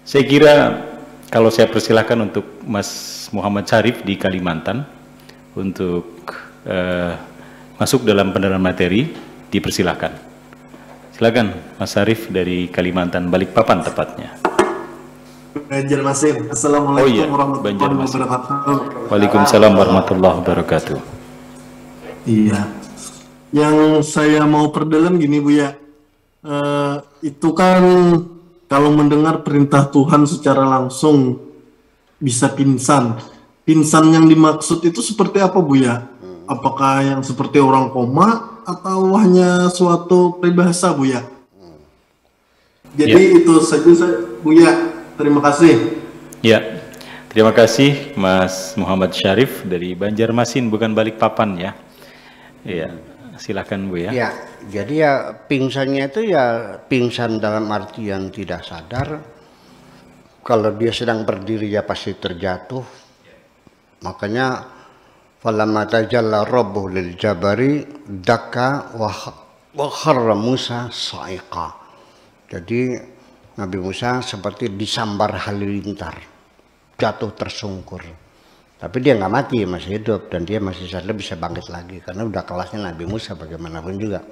Saya kira kalau saya persilahkan untuk Mas Muhammad Syarif di Kalimantan untuk masuk dalam pendalaman materi, dipersilahkan. Silakan Mas Syarif dari Kalimantan, Balikpapan tepatnya. Banjarmasin. Assalamualaikum warahmatullahi wabarakatuh. Waalaikumsalam warahmatullahi wabarakatuh. Iya. Yang saya mau perdalam gini Bu ya. Itu kan kalau mendengar perintah Tuhan secara langsung bisa pingsan. Pingsan yang dimaksud itu seperti apa Bu ya? Apakah yang seperti orang koma atau hanya suatu peribahasa Bu ya? Jadi itu saja Bu ya. Terima kasih. Ya, terima kasih Mas Muhammad Syarif dari Banjarmasin, bukan Balikpapan ya. Iya, silakan Bu ya. Ya, jadi ya pingsannya itu ya pingsan dalam artian tidak sadar. Kalau dia sedang berdiri ya pasti terjatuh. Makanya falamma tajalla rabbuhu lil jabari dakka wa kharra Musa sa'iqa. Jadi Nabi Musa seperti disambar halilintar, jatuh tersungkur. Tapi dia nggak mati, masih hidup dan dia masih sadar, bisa bangkit lagi karena udah kelasnya Nabi Musa bagaimanapun juga.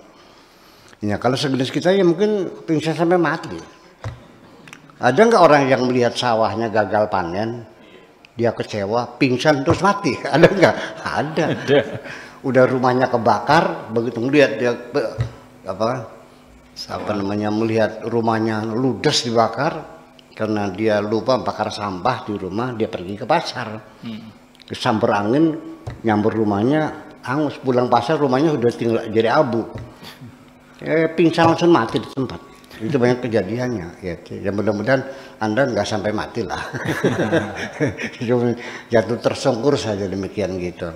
Ya kalau sejenis kita ya mungkin pingsan sampai mati. Ada nggak orang yang melihat sawahnya gagal panen, dia kecewa, pingsan terus mati? Ada nggak? Ada. Udah rumahnya kebakar, begitu melihat dia melihat rumahnya ludes dibakar karena dia lupa bakar sampah di rumah, dia pergi ke pasar. Kesambar angin nyamber rumahnya, hangus, pulang pasar rumahnya sudah tinggal jadi abu. Pingsan langsung mati di tempat. Itu banyak kejadiannya ya. Ya mudah-mudahan Anda nggak sampai mati lah. Jatuh tersungkur saja demikian gitu.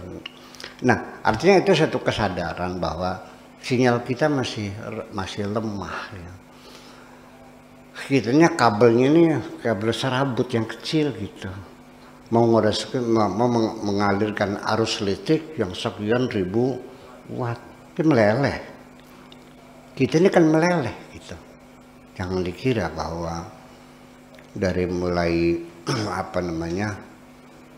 Nah, artinya itu satu kesadaran bahwa sinyal kita masih lemah ya. Kitanya kabelnya ini kabel serabut yang kecil gitu. Mau mengalirkan arus listrik yang sekian ribu watt, itu meleleh. Kita ini kan meleleh gitu. Jangan dikira bahwa dari mulai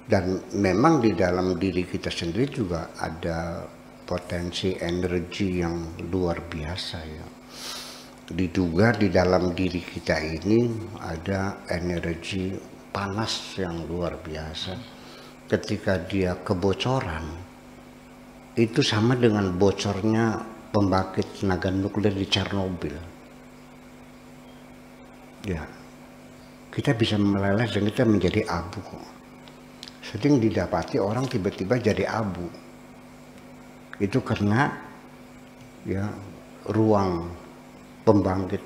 dan memang di dalam diri kita sendiri juga ada potensi energi yang luar biasa ya. Diduga di dalam diri kita ini ada energi panas yang luar biasa. Ketika dia kebocoran, itu sama dengan bocornya pembangkit tenaga nuklir di Chernobyl. Ya, kita bisa meleleh dan kita menjadi abu. Sering didapati orang tiba-tiba jadi abu. Itu karena ya ruang pembangkit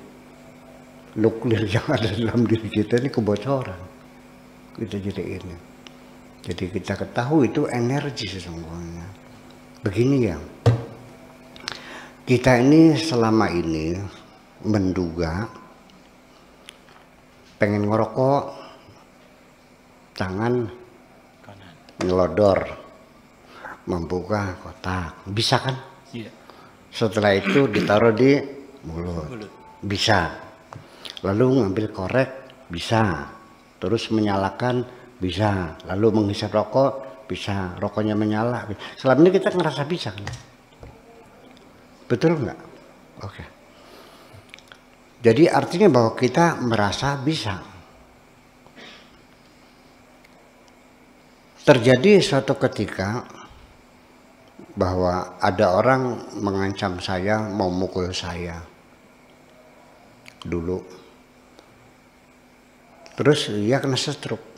nuklir yang ada dalam diri kita ini kebocoran. Kita jadi ini. Jadi kita ketahui itu energi sesungguhnya. Begini ya. Kita ini selama ini menduga pengen ngerokok, tangan ngelodor, membuka kotak, bisa kan? Iya. Setelah itu ditaruh di mulut, bisa. Lalu ngambil korek, bisa. Terus menyalakan, bisa. Lalu menghisap rokok, bisa. Rokoknya menyala. Selama ini kita ngerasa bisa kan? Betul nggak? Oke. Jadi artinya bahwa kita merasa bisa. Terjadi suatu ketika bahwa ada orang mengancam saya, mau mukul saya dulu. Terus dia kena stroke.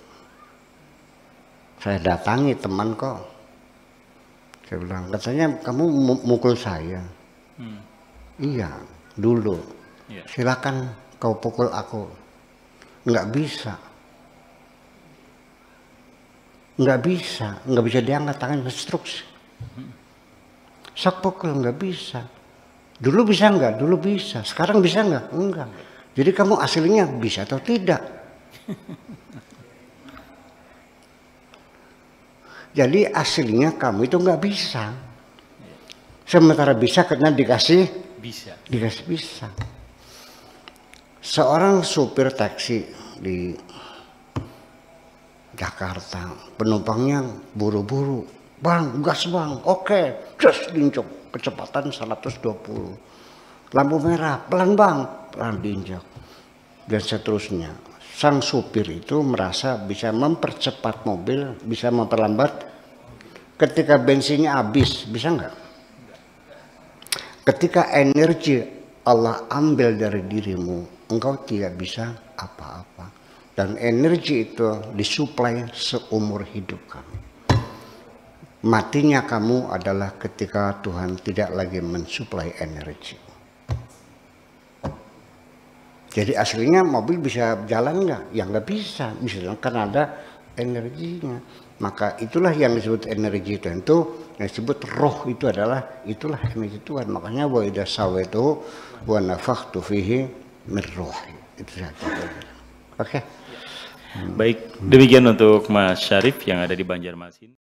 Saya datangi teman kok. Saya bilang, katanya kamu mukul saya. Iya, dulu. Silakan kau pukul aku. Nggak bisa. Nggak bisa diangkat tangan, stroke. Sok pukul, nggak bisa. Dulu bisa nggak? Dulu bisa. Sekarang bisa nggak? Enggak. Jadi kamu aslinya bisa atau tidak? Jadi aslinya kamu itu nggak bisa. Sementara bisa karena dikasih bisa. Seorang supir taksi di Jakarta, penumpangnya buru-buru, bang gas bang, oke, terus diinjak kecepatan 120, lampu merah pelan bang, pelan diinjak, dan seterusnya. Sang supir itu merasa bisa mempercepat mobil, bisa memperlambat. Ketika bensinnya habis, bisa nggak? Ketika energi Allah ambil dari dirimu, engkau tidak bisa apa-apa. Dan energi itu disuplai seumur hidup kamu. Matinya kamu adalah ketika Tuhan tidak lagi mensuplai energi. Jadi aslinya mobil bisa jalan nggak? Ya nggak bisa, misalnya karena ada energinya. Maka itulah yang disebut energi Tuhan itu, yang disebut roh itu adalah itulah energi Tuhan. Makanya wa idza sawaitu wa nafakhtu fihi min ruhi. Itu saja. Oke. Baik, demikian untuk Mas Syarif yang ada di Banjarmasin.